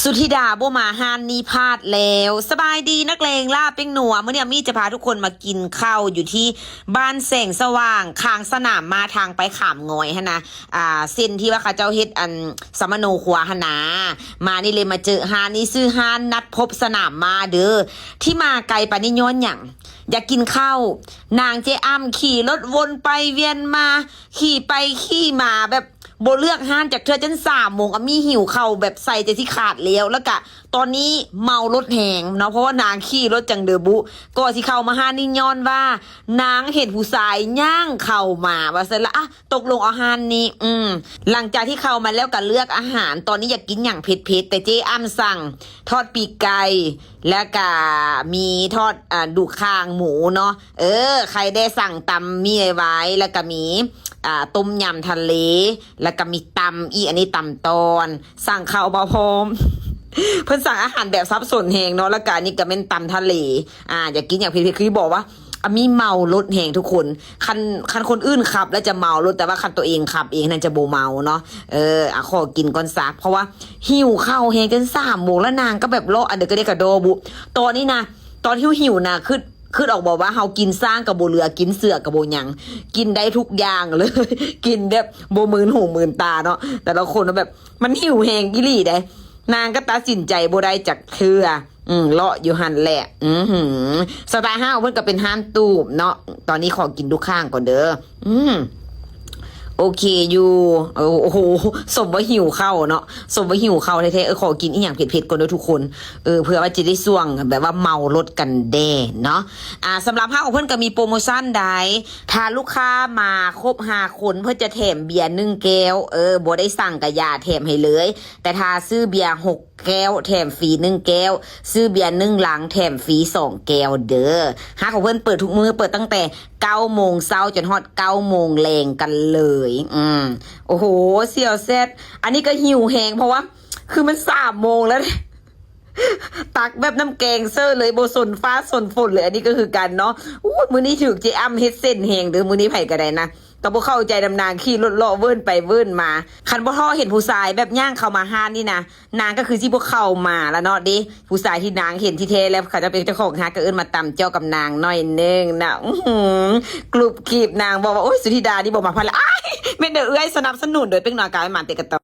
สุธิดาบ่มาฮานนี่พลาดแล้วสบายดีนักเลงล่าเป็งหนัวเมื่อเนี่ยมี่จะพาทุกคนมากินข้าวอยู่ที่บ้านแสงสว่างคางสนามมาทางไปขามงอยฮะนะเส้นที่ว่าเขาเจ้าเฮ็ดอันสมโนครัวหนามานี่เลยมาเจอฮานนี่ซื้อฮานนัดพบสนามมาเด้อที่มาไกลปานนี้ย้อนหยังอยากกินข้าวนางเจ๊อ้ำขี่รถวนไปเวียนมาขี่ไปขี่มาแบบโบเลือกห้านจากเธอจน3 โมงมีหิวเข่าแบบใส่ใจที่ขาดแล้วก็ตอนนี้เมารถแหงเนาะเพราะว่านางขี่รถจังเดอบุก็สิเข้ามาห้านนี่ย้อนว่านางเห็นผู้ชายย่างเข้ามาว่าเสร็จแล้วตกลงเอาห้านนี้หลังจากที่เข้ามาแล้วก็เลือกอาหารตอนนี้อยากกินอย่างเผ็ดๆแต่เจ๊อ้ำสั่งทอดปีกไก่แล้วก็มีทอดดูคางหมูเนาะใครได้สั่งตำมีไว้แล้วก็มีต้มยำทะเลแล้วก็มีตำอันนี้ตำตอนสั่งข้าวมาพร้อม เพิ่นสั่งอาหารแบบซับซ้อนแหงเนาะแล้วก็อันนี้ก็เป็นตำทะเลอยากกินอย่างเผ็ดๆคือบอกว่ามีเมารถแหงทุกคนคันคนอื่นขับแล้วจะเมารถแต่ว่าคันตัวเองขับเองนั่นจะโบเมาเนาะขอกินก่อนซักเพราะว่าหิวข้าวแหงจน3 โมงแล้วนางก็แบบรอเดี๋ยวก็ได้กระโดบุตอนนี้นะตอนหิวนะคือออกบอกว่าเฮากินสร้างกับโบเรือกินเสือกับโบยังกินได้ทุกอย่างเลย กินแบบโบมืนหูมืนตาเนาะแต่ละคนแบบมันหิวแหงกิลี่ได้นางก็ตัดสินใจโบได้จากเธอเลาะอยู่หันแหละสไตล์ห้าวเพิ่นก็เป็นห้ามตูบเนาะตอนนี้ขอกินทุกข้างก่อนเด้อโอเคอยู่โอ้โหสมว่าหิวเข้าเนาะสมว่าหิวเข้าแท้ๆขอกินอีกอย่างเผ็ดๆก่อนด้วยทุกคนเพื่อว่าจะได้ส่วงแบบว่าเมารถกันแด่เนาะสำหรับห้าของเพื่อนก็มีโปรโมชั่นได้ถ้าลูกค้ามาครบ5 คนเพื่อจะแถมเบียร์1 แก้วบ่ได้สั่งกะยาแถมให้เลยแต่ถ้าซื้อเบียร์6 แก้วแถมฟรี1 แก้วซื้อเบียร์1 ลังแถมฟรี2 แก้วเด้อห้าของเพื่อนเปิดทุกมื้อเปิดตั้งแต่9 โมงเช้าจนฮอด9 โมงแรงกันเลยโอ้โหเสี่ยวแซดอันนี้ก็หิวแหงเพราะว่าคือมัน3 โมงแล้ว ตักแบบน้ำแกงเซอร์เลยโบสนฟ้าสนฝนเลยอันนี้ก็คือกันเนาะมื้อนี้ถือเจอ้ำเฮ็ดเส้นแหงเด้อมื้อนี้ไผก็ได้นะก็บ่เข้าใจดำนางขี่รถเลาะเวิ้นไปเวิ้นมาคันบ่ท้อเห็นผู้ชายแบบย่างเข้ามาห้านนี่นะนางก็คือสิบ่เข้ามาแล้วเนาะดิผู้ชายที่นางเห็นที่แท้แล้วเขาจะเป็นเจ้าของหาก็เอิ้นมาตำเจ้ากับนางหน่อยนึงนะกรุบกริบนางบอกว่าโอ๊ยสุธิดานี่บ่มาพันละอ้ายแม่นเด้อเอื้อยสนับสนุนโดยเป็นหน่วยกายมาเตะกะตอ